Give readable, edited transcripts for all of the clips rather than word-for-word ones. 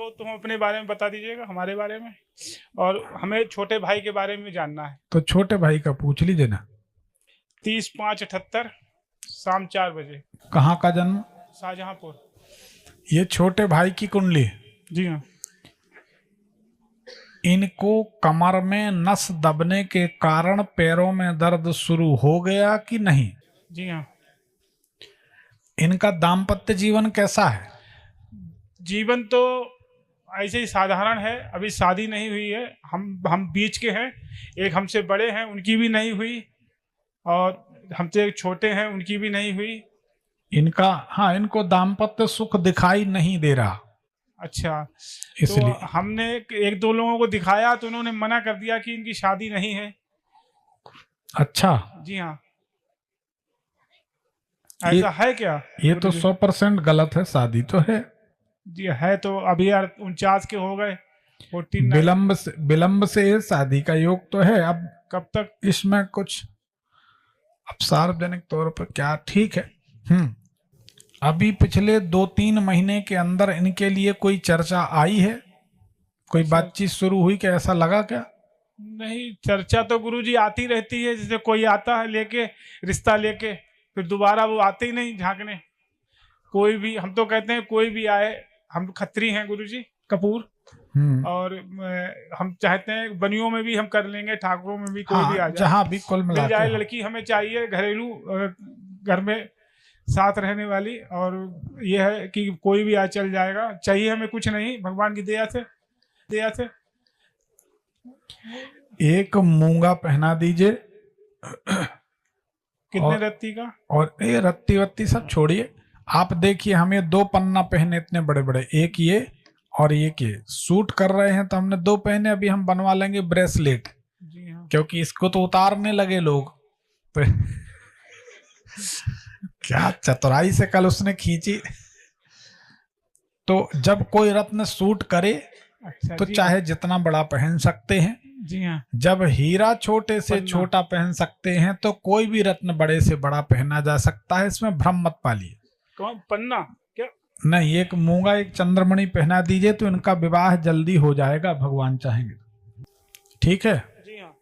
तो तुम अपने बारे में बता दीजिएगा, हमारे बारे में, और हमें छोटे भाई के बारे में जानना है। तो छोटे भाई का पूछ लीजिए ना। 30/5/78, शाम 4 बजे। कहाँ का जन्म? शाहजहांपुर। ये छोटे भाई की कुंडली। जी हाँ। इनको कमर में नस दबने के कारण पैरों में दर्द शुरू हो गया कि नहीं? जी हाँ। इनका दाम्पत्य जीवन कैसा है? जीवन तो ऐसे ही साधारण है, अभी शादी नहीं हुई है। हम बीच के हैं, एक हमसे बड़े हैं उनकी भी नहीं हुई, और हमसे एक छोटे हैं उनकी भी नहीं हुई। इनका, हाँ, इनको दाम्पत्य सुख दिखाई नहीं दे रहा। अच्छा, तो इसलिए हमने एक दो लोगों को दिखाया तो उन्होंने मना कर दिया कि इनकी शादी नहीं है। अच्छा, जी हाँ। ये ऐसा है क्या? ये तो 100% गलत है। शादी तो है। जी है, तो अभी यार 49 के हो गए, 49। विलंब से शादी का योग तो है। अब कब तक? इसमें कुछ अब सार्वजनिक तौर पर क्या ठीक है। अभी पिछले 2-3 महीने के अंदर इनके लिए कोई चर्चा आई है? कोई बातचीत शुरू हुई? क्या ऐसा लगा क्या? नहीं, चर्चा तो गुरुजी आती रहती है, जैसे कोई आता है लेके रिश्ता लेके, फिर दोबारा वो आते ही नहीं झांकने। कोई भी, हम तो कहते हैं कोई भी आए, हम खत्री हैं गुरुजी कपूर, और हम चाहते हैं बनियों में भी हम कर लेंगे, ठाकुरों में भी कोई भी आ जाए, जहां भी कुल मिला जाए। लड़की हमें चाहिए घरेलू, घर में साथ रहने वाली, और ये है कि कोई भी आ चल जाएगा, चाहिए हमें कुछ नहीं, भगवान की दया से। एक मूंगा पहना दीजिए। कितने रत्ती का? और ये रत्ती वत्ती सब छोड़िए। आप देखिए, हमें 2 पन्ना पहने इतने बड़े बड़े, एक ये और एक ये सूट कर रहे हैं, तो हमने 2 पहने। अभी हम बनवा लेंगे ब्रेसलेट। जी हाँ। क्योंकि इसको तो उतारने लगे लोग तो क्या चतुराई से कल उसने खींची। तो जब कोई रत्न सूट करे, अच्छा, तो चाहे जितना बड़ा पहन सकते हैं। जी हाँ। जब हीरा छोटे से छोटा पहन सकते हैं, तो कोई भी रत्न बड़े से बड़ा पहना जा सकता है। इसमें भ्रम मत पालिए। कौन पन्ना क्या? नहीं, एक मूंगा, एक चंद्रमणि पहना दीजिए, तो इनका विवाह जल्दी हो जाएगा, भगवान चाहेंगे। ठीक है? जी हाँ।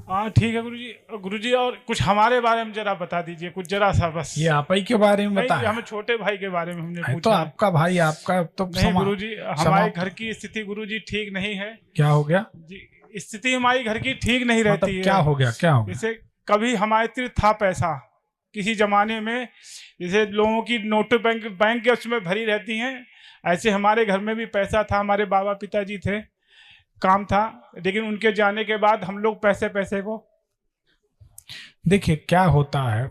हाँ ठीक है गुरुजी। गुरुजी, और कुछ हमारे बारे में जरा बता दीजिए, कुछ जरा सा बस। ये आप ही के बारे में बताएं। हमें छोटे भाई के बारे में हमने पूछा। तो आपका भाई, आपका तो नहीं गुरुजी, हमारे घर की स्थिति गुरुजी ठीक नहीं है। क्या हो गया जी? स्थिति हमारी घर की ठीक नहीं रहती है। क्या हो गया? क्या हो गया? जैसे कभी हमारे तीर्थ था पैसा किसी जमाने में, जैसे लोगों की नोट बैंक के उसमें भरी रहती हैं, ऐसे हमारे घर में भी पैसा था। हमारे बाबा पिताजी थे, काम था, लेकिन उनके जाने के बाद हम लोग पैसे को। देखिए क्या होता है,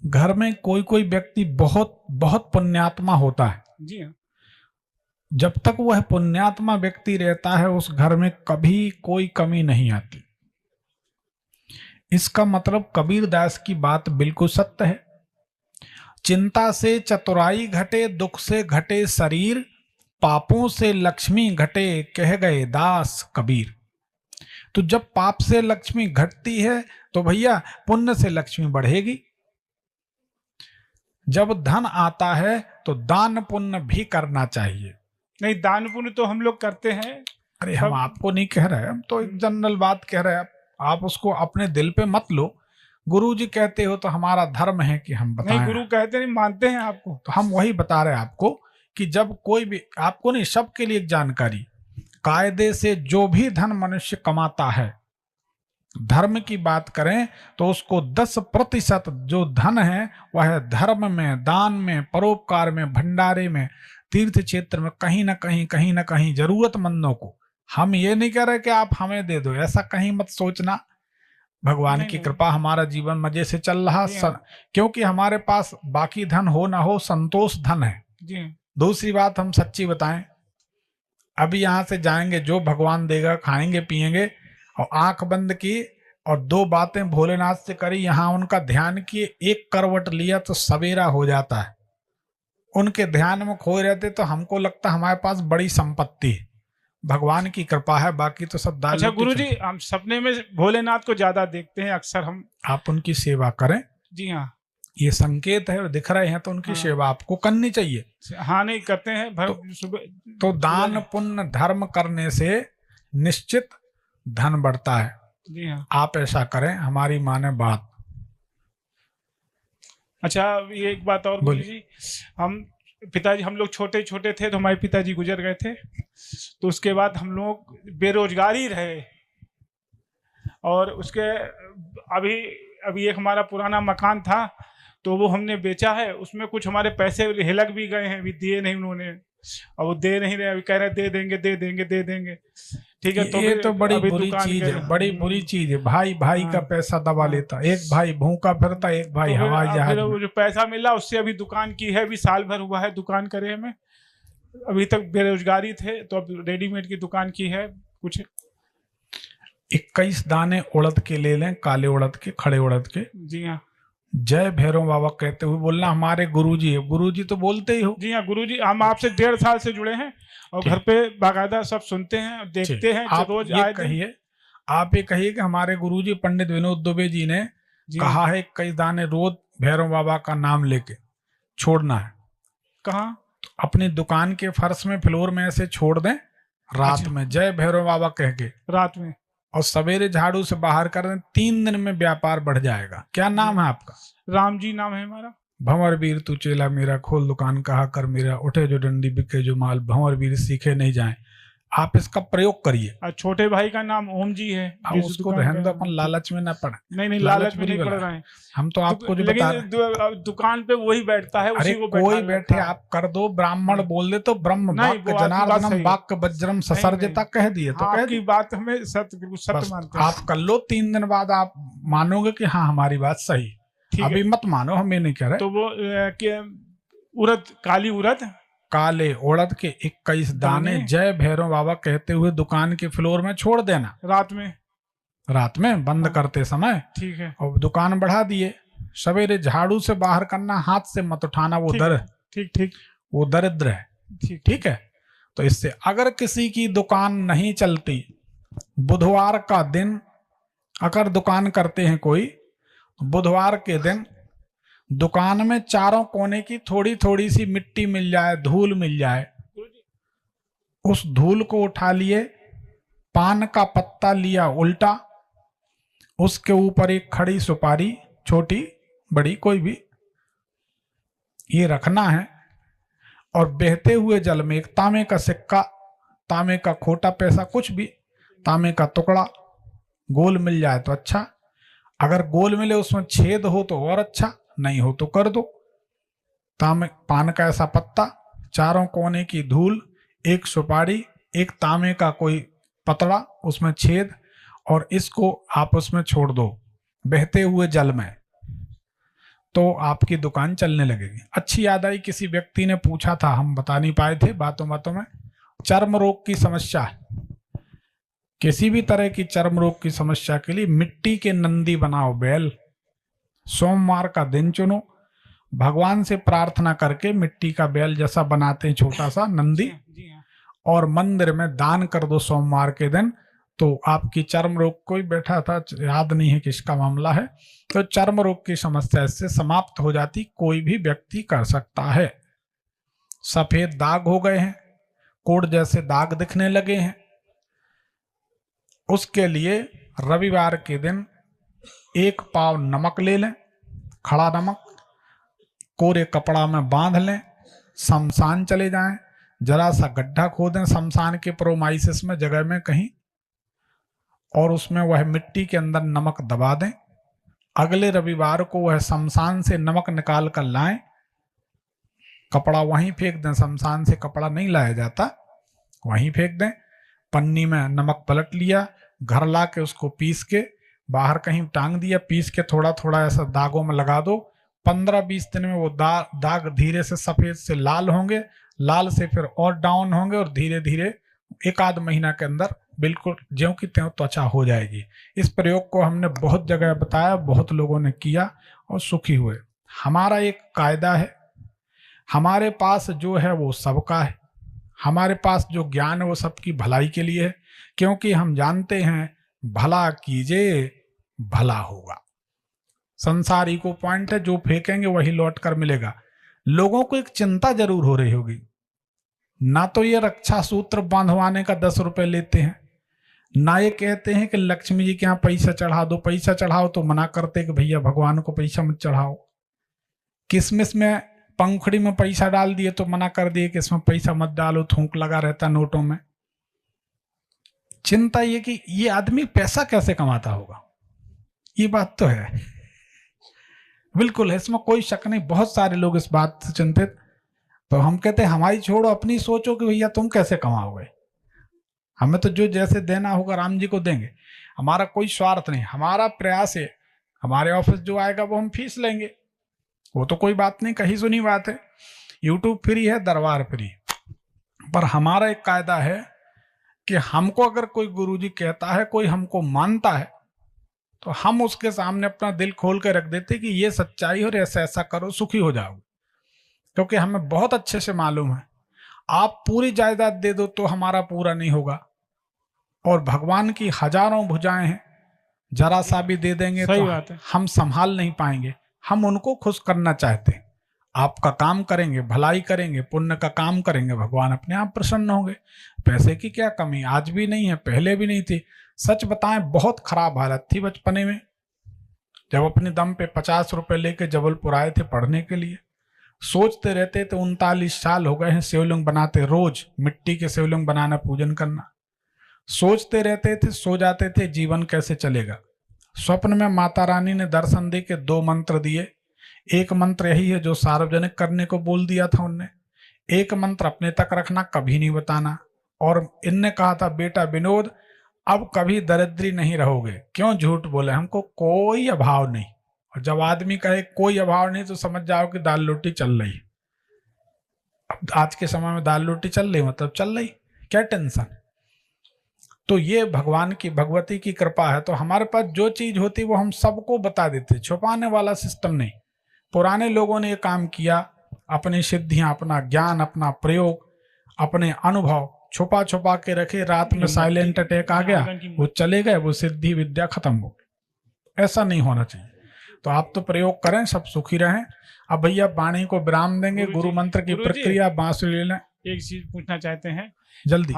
घर में कोई कोई व्यक्ति बहुत बहुत पुण्यात्मा होता है। जी हाँ। जब तक वह पुण्यात्मा व्यक्ति रहता है, उस घर में कभी कोई कमी नहीं आती। इसका मतलब कबीरदास की बात बिल्कुल सत्य है। चिंता से चतुराई घटे, दुख से घटे शरीर, पापों से लक्ष्मी घटे, कह गए दास कबीर। तो जब पाप से लक्ष्मी घटती है, तो भैया पुण्य से लक्ष्मी बढ़ेगी। जब धन आता है, तो दान पुण्य भी करना चाहिए। नहीं, दान पुण्य तो हम लोग करते हैं। अरे हम आपको नहीं कह रहे, हम तो एक जनरल बात कह रहे हैं। आप उसको अपने दिल पे मत लो। गुरु जी कहते हो तो हमारा धर्म है कि हम बताएं। नहीं, गुरु कहते नहीं, मानते हैं आपको। तो हम वही बता रहे हैं आपको कि जब कोई भी, आपको नहीं, सबके लिए एक जानकारी, कायदे से जो भी धन मनुष्य कमाता है, धर्म की बात करें तो उसको 10% जो धन है वह धर्म में, दान में, परोपकार में, भंडारे में, तीर्थ क्षेत्र में, कहीं ना कहीं जरूरतमंदों को। हम ये नहीं कह रहे कि आप हमें दे दो, ऐसा कहीं मत सोचना। भगवान की कृपा, हमारा जीवन मजे से चल रहा, क्योंकि हमारे पास बाकी धन हो ना हो, संतोष धन है। दूसरी बात हम सच्ची बताएं, अभी यहां से जाएंगे, जो भगवान देगा खाएंगे पिएंगे, और आंख बंद की और 2 बातें भोलेनाथ से करी, यहां उनका ध्यान किए, एक करवट लिया तो सवेरा हो जाता है। उनके ध्यान में खोए रहते तो हमको लगता हमारे पास बड़ी संपत्ति है। भगवान की कृपा है, बाकी तो सब दाल। अच्छा गुरुजी, हम सपने में भोलेनाथ को ज्यादा देखते हैं अक्सर हम। आप उनकी सेवा करें। जी हाँ। ये संकेत है, दिख रहे हैं तो उनकी हाँ। सेवा आपको करनी चाहिए। हाँ नहीं करते हैं सुबह तो दान पुण्य धर्म करने से निश्चित धन बढ़ता है। जी हाँ। आप ऐसा करें, हमारी माने बात। अच्छा ये एक बात और बोली जी, हम पिताजी, हम लोग छोटे छोटे थे तो हमारे पिताजी गुजर गए थे, तो उसके बाद हम लोग बेरोजगारी रहे, और उसके अभी एक हमारा पुराना मकान था तो वो हमने बेचा है, उसमें कुछ हमारे पैसे हिलक भी गए हैं, अभी दिए नहीं उन्होंने, और वो दे नहीं रहे, अभी कह रहे दे देंगे दे देंगे दे देंगे। ठीक है, तो ये तो बड़ी बुरी दुकान चीज के- है, बड़ी बुरी चीज है। भाई भाई का हाँ। पैसा दबा लेता, एक भाई भूखा फिरता, एक भाई तो फिर हवाई जहाज फिर में। वो जो पैसा मिला उससे अभी दुकान की है, अभी साल भर हुआ है दुकान करे हमें, अभी तक बेरोजगारी थे तो अब रेडीमेड की दुकान की है कुछ। 21 दाने उड़द के ले लें, काले उड़द के, खड़े उड़द के। जी हाँ। जय भैरव बाबा कहते हुए बोलना हमारे गुरुजी है। गुरुजी तो बोलते ही हो। जी हाँ गुरुजी, हम आपसे 1.5 साल से जुड़े हैं और ठीक। घर पे बाकायदा सब सुनते हैं, देखते हैं आप रोज ये आए दिन। कहिए, आप ये कहिए कि हमारे गुरुजी पंडित विनोद दुबे जी ने जी कहा है 21 दाने रोज भैरव बाबा का नाम लेके छोड़ना है। कहाँ? अपनी दुकान के फर्श में, फ्लोर में ऐसे छोड़ दें रात अच्छा। में, जय भैरव बाबा कह के, रात में, और सवेरे झाड़ू से बाहर कर दें। 3 दिन में व्यापार बढ़ जाएगा। क्या नाम है आपका? राम जी नाम है हमारा। भंवर वीर तू चेला मेरा, खोल दुकान कहा कर मेरा, उठे जो डंडी बिके जो माल, भंवर वीर सीखे नहीं जाए। आप इसका प्रयोग करिए। और छोटे भाई का नाम ओम जी है। अब जिस उसको दुकान रहने दो, का- अपन लालच में ना पड़े। नहीं लालच लालच में बुरी नहीं पड़ बला रहे हैं, हम तो आपको जो बता रहे हैं। लेकिन दुकान पे वही बैठता है, अरे उसी को कोई बैठा बैठे, रखा है। आप कर दो। ब्राह्मण बोल दे तो ब्रह्म नहीं, वाक्य वो आपकी बात जनार्दनम सही है। वाक्य वज्रम ससर्जता कह दिए तो हाँ, कह आपकी दिए। बात हमें सत्य बस सत्य मानते हैं। आप कर लो, 3 दिन बाद आप मानोगे कि हाँ हमारी बात सही। ठीक अभी है। मत मानो, हम ये नहीं कह रहे। तो वो उड़द, काली उड़द, काले उड़द के 21 दाने जय भैरव बाबा कहते हुए दुकान के फ्लोर में छोड़ देना। रात में बंद करते समय। ठीक है। और दुकान बढ़ा दिए। सवेरे झाड़ू से बाहर करना, हाथ से मत उठाना, वो ठीक दर है, ठीक ठीक वो दरिद्र है। ठीक ठीक है। तो इससे अगर किसी की दुकान नहीं चलती, बुधवार का दिन अगर दुकान करते हैं कोई, बुधवार के दिन दुकान में चारों कोने की थोड़ी थोड़ी सी मिट्टी मिल जाए, धूल मिल जाए, उस धूल को उठा लिए, पान का पत्ता लिया उल्टा, उसके ऊपर एक खड़ी सुपारी, छोटी बड़ी कोई भी, ये रखना है। और बहते हुए जल में एक तांबे का सिक्का, तांबे का खोटा पैसा, कुछ भी, तांबे का टुकड़ा गोल मिल जाए तो अच्छा। अगर गोल मिले उसमें छेद हो तो और अच्छा, नहीं हो तो कर दो। तांबे पान का ऐसा पत्ता, चारों कोने की धूल, एक सुपारी, एक तांबे का कोई पतड़ा, उसमें छेद, और इसको आप उसमें छोड़ दो बहते हुए जल में, तो आपकी दुकान चलने लगेगी। अच्छी याद आई, किसी व्यक्ति ने पूछा था, हम बता नहीं पाए थे बातों बातों में, चर्म रोग की समस्या है। किसी भी तरह की चर्म रोग की समस्या के लिए मिट्टी के नंदी बनाओ, बैल, सोमवार का दिन चुनो, भगवान से प्रार्थना करके मिट्टी का बैल जैसा बनाते हैं छोटा सा नंदी, जी हाँ। और मंदिर में दान कर दो सोमवार के दिन, तो आपकी चर्म रोग, कोई बैठा था याद नहीं है किसका मामला है, तो चर्म रोग की समस्या इससे समाप्त हो जाती। कोई भी व्यक्ति कर सकता है। सफेद दाग हो गए हैं, कोड़ जैसे दाग दिखने लगे हैं, उसके लिए रविवार के दिन 1 पाव नमक ले लें, खड़ा नमक, कोरे कपड़ा में बांध लें, शमशान चले जाएं, जरा सा गड्ढा खोदें शमशान के प्रोमाइसिस में जगह में कहीं, और उसमें वह मिट्टी के अंदर नमक दबा दें। अगले रविवार को वह शमशान से नमक निकाल कर लाएं, कपड़ा वहीं फेंक दें, शमशान से कपड़ा नहीं लाया जाता, वहीं फेंक दें। पन्नी में नमक पलट लिया, घर ला के उसको पीस के बाहर कहीं टांग दिया, पीस के थोड़ा थोड़ा ऐसा दागों में लगा दो। 15-20 दिन में वो दाग धीरे से सफेद से लाल होंगे, लाल से फिर और डाउन होंगे, और धीरे धीरे 1 आध महीना के अंदर बिल्कुल ज्यों की त्यों त्वचा हो जाएगी। इस प्रयोग को हमने बहुत जगह बताया, बहुत लोगों ने किया और सुखी हुए। हमारा एक कायदा है, हमारे पास जो है वो सबका है, हमारे पास जो ज्ञान है वो सबकी भलाई के लिए है, क्योंकि हम जानते हैं भला कीजिए भला होगा। संसारी को पॉइंट है, जो फेंकेंगे वही लौट कर मिलेगा। लोगों को एक चिंता जरूर हो रही होगी, ना तो ये रक्षा सूत्र बांधवाने का 10 रुपए लेते हैं, ना ये कहते हैं कि लक्ष्मी जी के यहाँ पैसा चढ़ा दो। पैसा चढ़ाओ तो मना करते कि भैया भगवान को पैसा मत चढ़ाओ। किसमिस में पंखुड़ी में पैसा डाल दिए तो मना कर दिए कि इसमें पैसा मत डालो, थूक लगा रहता नोटों में। चिंता ये कि ये आदमी पैसा कैसे कमाता होगा, ये बात तो है, बिल्कुल है, इसमें कोई शक नहीं। बहुत सारे लोग इस बात से चिंतित। तो हम कहते हैं हमारी छोड़ो, अपनी सोचो कि भैया तुम कैसे कमाओगे। हमें तो जो जैसे देना होगा राम जी को देंगे, हमारा कोई स्वार्थ नहीं। हमारा प्रयास है, हमारे ऑफिस जो आएगा वो हम फीस लेंगे, वो तो कोई बात नहीं, कहीं सुनी बात है। यूट्यूब फ्री है, दरबार फ्री। पर हमारा एक कायदा है कि हमको अगर कोई गुरुजी कहता है, कोई हमको मानता है, तो हम उसके सामने अपना दिल खोल के रख देते कि ये सच्चाई और ऐसा ऐसा करो, सुखी हो जाओगे। क्योंकि हमें बहुत अच्छे से मालूम है, आप पूरी जायदाद दे दो तो हमारा पूरा नहीं होगा, और भगवान की हजारों भुजाएं हैं, जरा सा भी दे देंगे तो हम संभाल नहीं पाएंगे। हम उनको खुश करना चाहते हैं। आपका काम करेंगे, भलाई करेंगे, पुण्य का काम करेंगे, भगवान अपने आप प्रसन्न होंगे। पैसे की क्या कमी, आज भी नहीं है, पहले भी नहीं थी। सच बताएं, बहुत खराब हालत थी बचपने में, जब अपने दम पे 50 रुपए लेके जबलपुर आए थे पढ़ने के लिए। सोचते रहते थे 39 साल हो गए हैं शिवलिंग बनाते, रोज मिट्टी के शिवलिंग बनाना, पूजन करना। सोचते रहते थे, सो जाते थे, जीवन कैसे चलेगा। स्वप्न में माता रानी ने दर्शन दे के 2 मंत्र दिए। एक मंत्र यही है जो सार्वजनिक करने को बोल दिया था उनने, एक मंत्र अपने तक रखना, कभी नहीं बताना। और इनने कहा था, बेटा विनोद अब कभी दरिद्री नहीं रहोगे। क्यों झूठ बोले, हमको कोई अभाव नहीं। और जब आदमी कहे कोई अभाव नहीं तो समझ जाओ कि दाल रोटी चल रही। अब आज के समय में दाल रोटी चल रही मतलब चल रही, क्या टेंशन। तो ये भगवान की, भगवती की कृपा है। तो हमारे पास जो चीज होती वो हम सबको बता देते, छुपाने वाला सिस्टम नहीं। पुराने लोगों ने ये काम किया, अपनी सिद्धियां, अपना ज्ञान, अपना प्रयोग, अपने अनुभव छुपा छुपा के रखे। रात में साइलेंट अटैक आ गया, वो चले गए, वो सिद्धि विद्या खत्म हो गई। ऐसा नहीं होना चाहिए। तो आप तो प्रयोग करें, सब सुखी रहें। अब भैया वाणी को विराम देंगे, गुरु मंत्र की प्रक्रिया बांसुरी ले लें। एक चीज पूछना चाहते हैं जल्दी।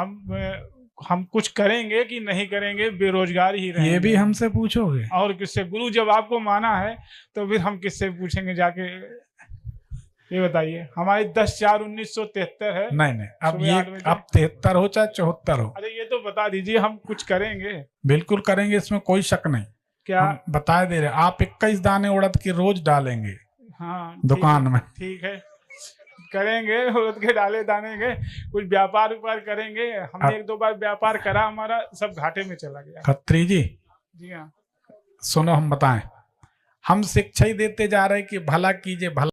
हम कुछ करेंगे कि नहीं करेंगे, बेरोजगार ही रहेंगे? ये भी हमसे पूछोगे? और किससे? गुरु जब आपको माना है तो फिर हम किससे पूछेंगे जाके, ये बताइए। हमारी 10/4/1973 है। नहीं, अब ये अब 73 हो चाहे 74 हो। अरे ये तो बता दीजिए, हम कुछ करेंगे। बिल्कुल करेंगे, इसमें कोई शक नहीं। क्या बता दे रहे, आप 21 दाने उड़द की रोज डालेंगे। हाँ, दुकान में। ठीक है, करेंगे, उड़द के डाले दाने के। कुछ व्यापार करेंगे। हमने 1-2 बार व्यापार करा, हमारा सब घाटे में चला गया। खत्री जी, जी हाँ, सुनो हम बताएं, हम शिक्षा ही देते जा रहे कि भला कीजिए, भला